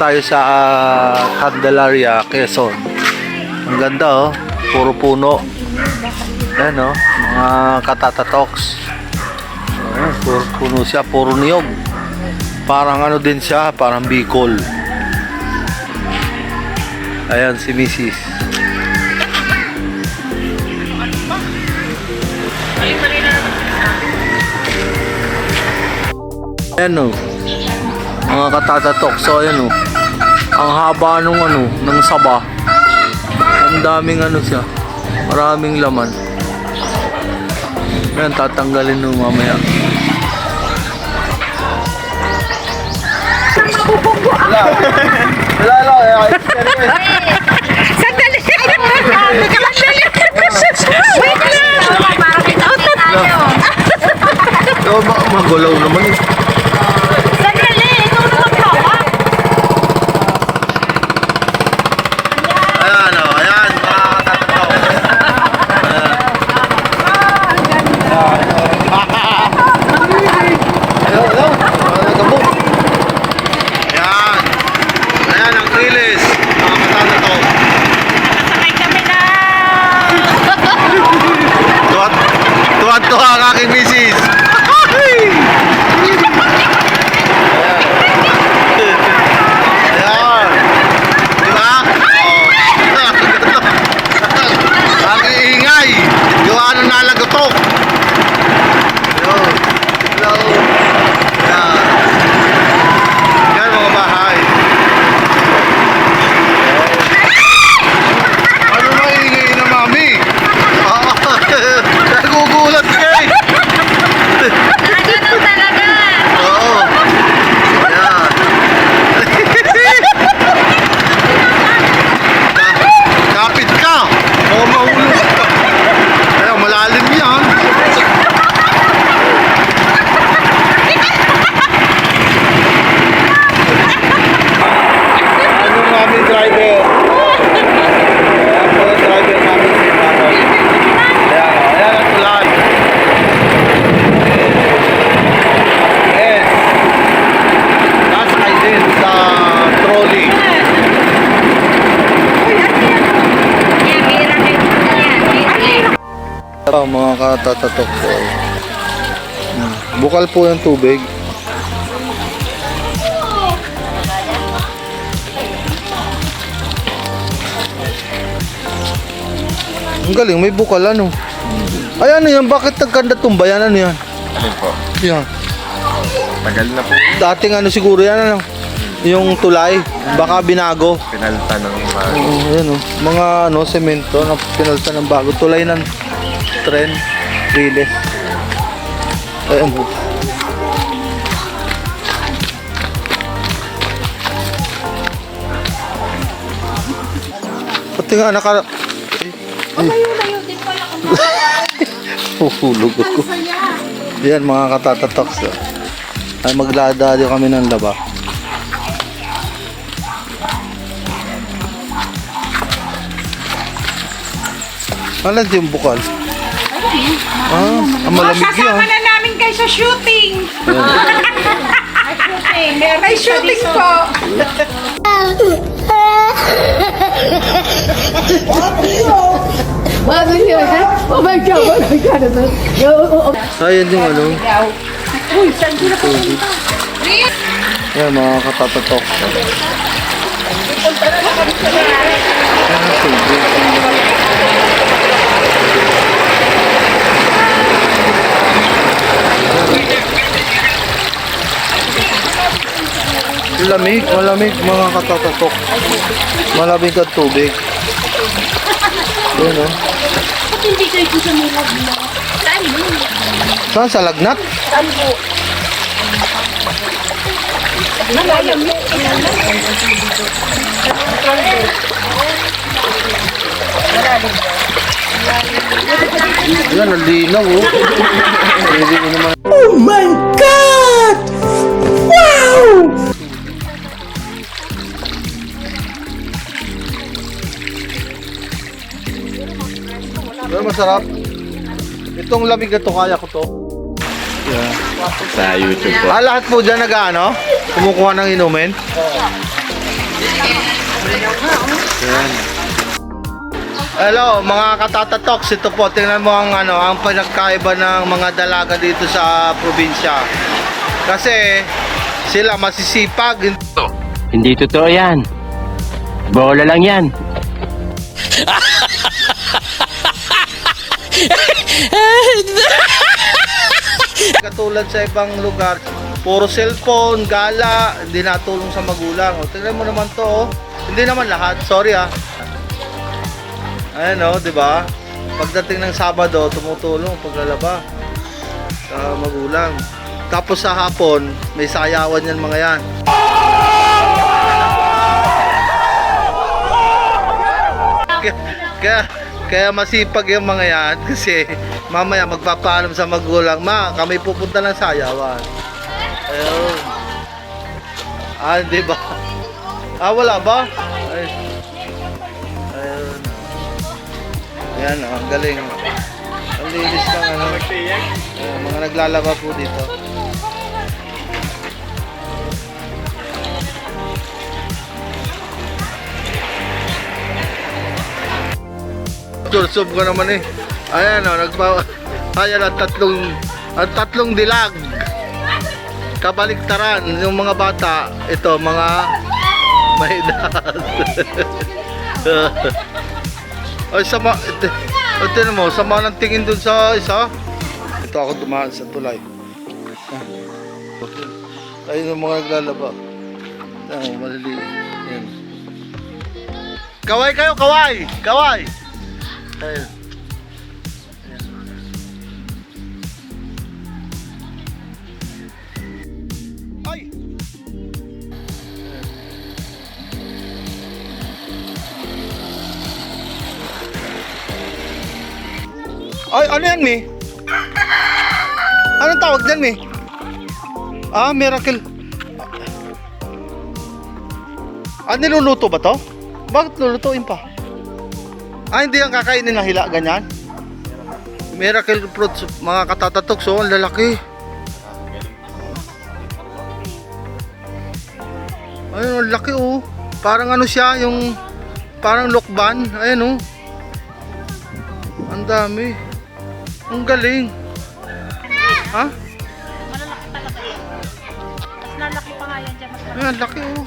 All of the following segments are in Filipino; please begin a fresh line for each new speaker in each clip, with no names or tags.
tayo sa Candelaria, Quezon. Ang ganda oh, puro puno. Ayan oh, mga katatatoks. Ayan, puro puno siya, puro niyog. Parang ano din siya, parang Bicol. Ayan si Mrs. Ayan oh, mga katatatok. So ayan oh, ang haba nung ano, ng saba. Ang daming ano siya, maraming laman. Ayan, tatanggalin nung mamaya. Wala.
Sandali! Sandali! Wait lang!
Magulaw naman eh.
Sandali! Ikaw naman hawak!
Ayan o, ayan mga katataw. Hello. Ayan. Ayan ang krilis, mga katataw.
Sakay kami na!
Tuwan-tuwa ang aking misis. Ayan. Diba? Ang iingay. Gawa ng nalagotok. Hello. Ayan. Yan mga bahay. Ano maingay na mami? Nagugulat ka eh.
Ganun talaga!
Oo. Ayan. Kapit ka. O mahulog ka. Ayan, malalim yan. Ano mami driver? Ayan po ang driver namin si Papa. Ayan ang ulan. Yes. Nasakay din sa trolley. Mga katatatok po. Bukal po yung tubig. Ang galing, may bukal ano. Ay ano yan, bakit nagkanda tumba yan? Ano yan?
Ano po?
Yan.
Tagal na po.
Dating ano siguro yan ano. Yung tulay, baka binago.
Pinalta ng
Ayan o, mga ano, semento na pinalta ng bago. Tulay ng tren, riles. Ayan po. Pati nga naka...
Layo din pala kung
Huhulog ako. Yan mga katatatoks. Ay magladali kami ng laba. Alam yung bukal. Ang malamig yan.
Sasama na namin kayo sa shooting! May shooting po!
Ayan yung ano. Yan mga katatatok. Malamig mga katatatok. Malamig at tubig. Yan o.
Ba't hindi kayo sa mga lagnat? Saan yun?
Saan? Sa lagnat?
Saan po?
Yan, nalinaw oh. Pwede ko naman.
Oh my God! Wow!
Pero masarap. Itong lamig na to, kaya ko to.
Sa YouTube po.
Lahat po dyan nag-ano? Kumukuha ng inumin? Ayan. Hello mga katatatoks, ito po, tingnan mo ang pinagkaiba ng mga dalaga dito sa probinsya. Kasi sila masisipag.
Hindi totoo yan. Bola lang yan.
Katulad sa ibang lugar, puro cellphone, gala, hindi natulong sa magulang. O, tingnan mo naman to, oh. Hindi naman lahat, sorry ah. Ayan, oh, di ba? Pagdating ng Sabado, tumutulong paglalaba sa magulang. Tapos sa hapon, may sayawan yan mga yan. Kaya masipag yung mga yan kasi mamaya magpapaalam sa magulang, ma, kami pupunta ng sayawan. Ayun. Di ba? Wala ba? Ay. Ayun. Ayan, ang galing. Ang linis ng mga naglalaba po dito. Tursog ko naman eh. Ayan o, ayan ang tatlong dilag. Kabaliktaran yung mga bata. Ito, mga may edad. Ay, sama. Ito mo, sama ng tingin dun sa isa. Ito ako dumaan sa tulay. Ayun yung mga naglalaba. Ayan, maliliit. Ayan. Kaway kayo, kaway! Kaway! Ayun. Ay! Ay, ano yan, Mi? Anong tawag dyan, Mi? Miracle. Niluluto ba to? Bakit lulutuin pa? Hindi yan kakainin na hila, ganyan? Miracle fruits, mga katatatoks, ang lalaki. Ayun, ang laki, oh. Parang ano siya, yung parang lokban. Ayun, oh. Ang dami. Ang galing. Ha?
Malalaki talaga yun. Mas lalaki pa nga yan dyan. Mas
Ay, ang laki, oh.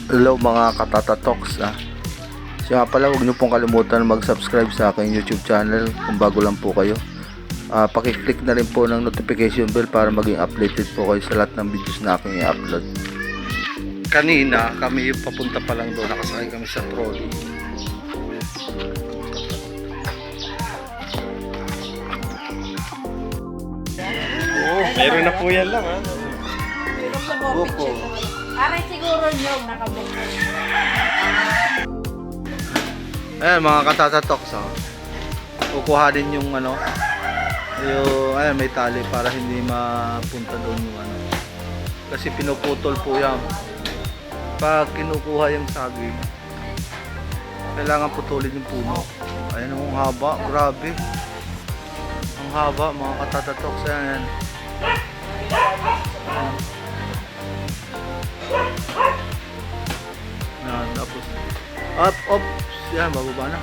Hello mga katatatoks. Siya pala, huwag niyo pong kalimutan mag-subscribe sa aking YouTube channel kung bago lang po kayo. Pakiclick na rin po ng notification bell para maging updated po kayo sa lahat ng videos na aking i-upload. Kanina kami papunta pa lang doon, nakasakay kami sa trolley.
Meron na po yan lang, ha?
Buko.
Aray siguro yung nakabuk.
Ayan mga katatatoks, kukuhanin yung ayan, may tali para hindi mapunta doon yung kasi pinuputol po yan. Pag kinukuha yung saging, kailangan putulin yung puno. Ayan, ang haba, grabe. Ang haba mga katatatoks. Ayan. Ayan, tapos up, yan, bababa na.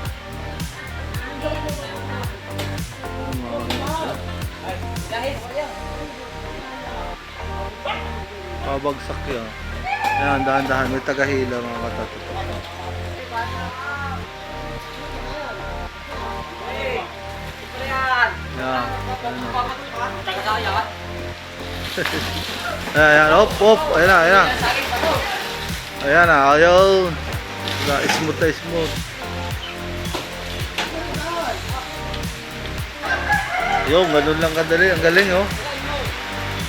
Pabagsak yan. Ayan, dahan-dahan, may tagahila mga katatatok. Ayan, op, ayan na. Ayan na, ayun. Smooth na smooth. Yung, ganun lang kadali. Ang galing, oh.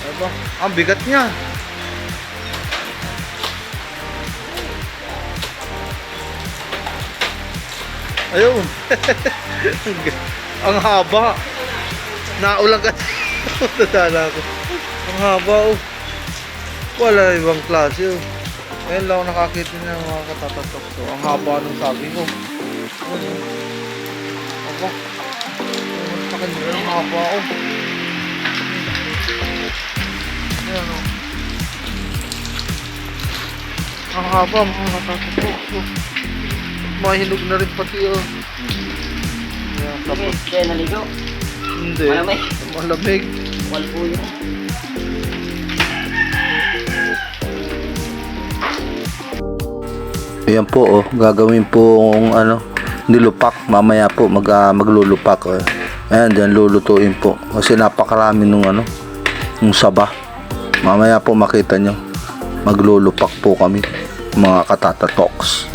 Aba, ang bigat niya. Ayun. Ang haba. Naulang ka. Nadala ko. Ang haba, oh. Wala ibang klase, oh. Ngayon lang ako nakakita ng mga katatatok. So, ang haba ng sabi ko. Aba. Mas sa kanila ang haba ako. Ayan o. Ang haba mga katatatok. So, mahinog na rin pati o. Ayan, tapos.
Kaya naligo.
Hindi.
Malamig.
Malamig.
Wal po yun.
Ayan po, oh, gagawin po ano, nilupak. Mamaya po maglulupak. Oh. Ayan, dyan lulutuin po. Kasi napakarami nung ano, nung saba. Mamaya po makita nyo. Maglulupak po kami, mga katatatoks.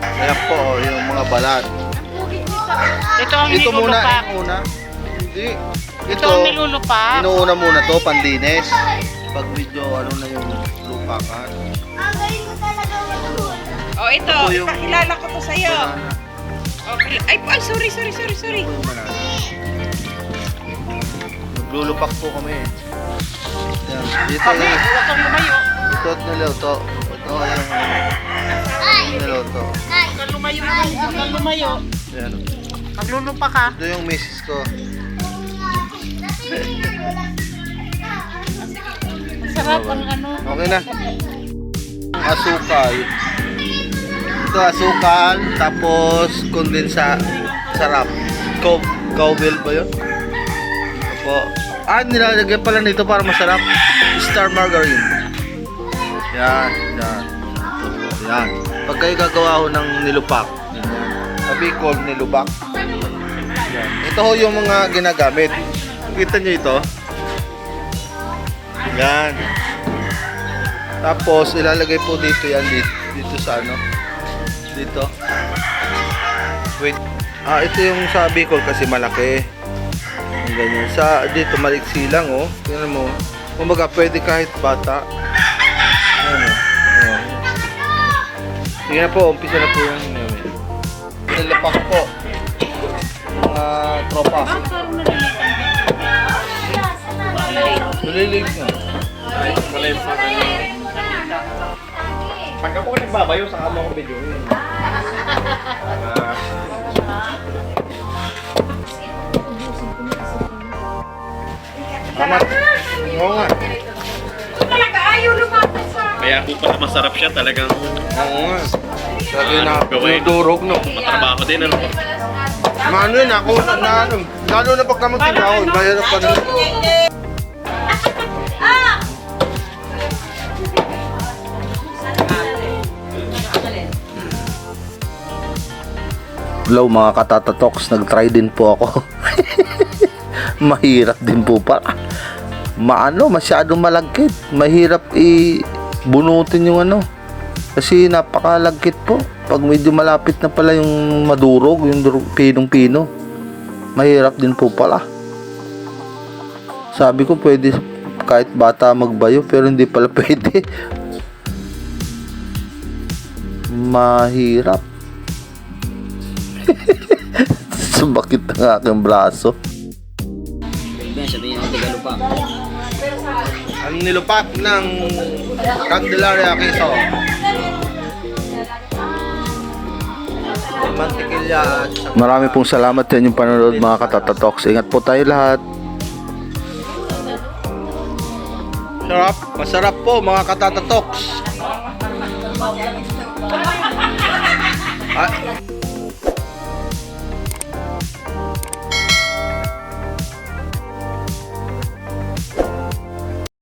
Ayan po, oh, yung mga balat.
Ito ang
Ito muna,
nilulupak.
ito muna. Hindi.
Ito ang nilulupak.
Inuuna muna to, pandinis. Pag medyo ano na yung lupakan.
Oh, ito.
Ito yung-
Ipakilala ko to sa'yo.
Banana.
Okay. Ay, sorry.
Ito yung banana. Maglulupak po kami. Yan. Dito
Kami,
yung
huwag kang lumayo.
ito at niluto. Ito yung niluto.
Huwag kang lumayo. Huwag kang lumayo.
Yan.
Maglulupak ka.
Ito yung misis ko.
Masarap ang ano.
Okay na. Asukal. Ito asukal, tapos kondensa, sarap. Cowbell ba yun? Ito po. Nilalagyan pala nito para masarap. Star margarine. Yan. Ito po. Yan. Pag kayo gagawa ho ng nilupak, sabi ko nilubak. Yan. Ito ho yung mga ginagamit. Kita nyo ito? Yan. Tapos ilalagay po dito yan dito sa ano? Dito. Wait. Ito yung sa Bicol kasi malaki. Yung ganyan. Sa dito maliksi lang oh. Tingnan mo. Kumbaga pwede kahit bata. Ano? Oh. Sige na po, umpisa na po yung nilipak po. Mga tropa. Nalilig na.
Pag ako nagbabayo, saka mo akong video.
Tama. Oo nga.
Kaya kung pala masarap siya, talagang
Oo nga. Sabi na,
gawin.
durog no.
matrabaho din, ano?
Maano yun, ako na ano. Lalo na pagka magtindaho, mahirap pa na. Hello mga katatatoks, nag-try din po ako. Mahirap din po pala. Masyadong malagkit. Mahirap bunutin yung ano. Kasi napakalagkit po. Pag medyo malapit na pala yung madurog, yung pinong-pino. Mahirap din po pala. Sabi ko pwede kahit bata magbayo, pero hindi pala pwede. Mahirap. Sumakit ang aking braso.
Sabihin yung tigalupa.
Ang nilupak ng Candelaria Quezon. Mantikilya at marami pong salamat sa inyong panonood mga katatatoks. Ingat po tayo lahat. Masarap po mga katatatoks.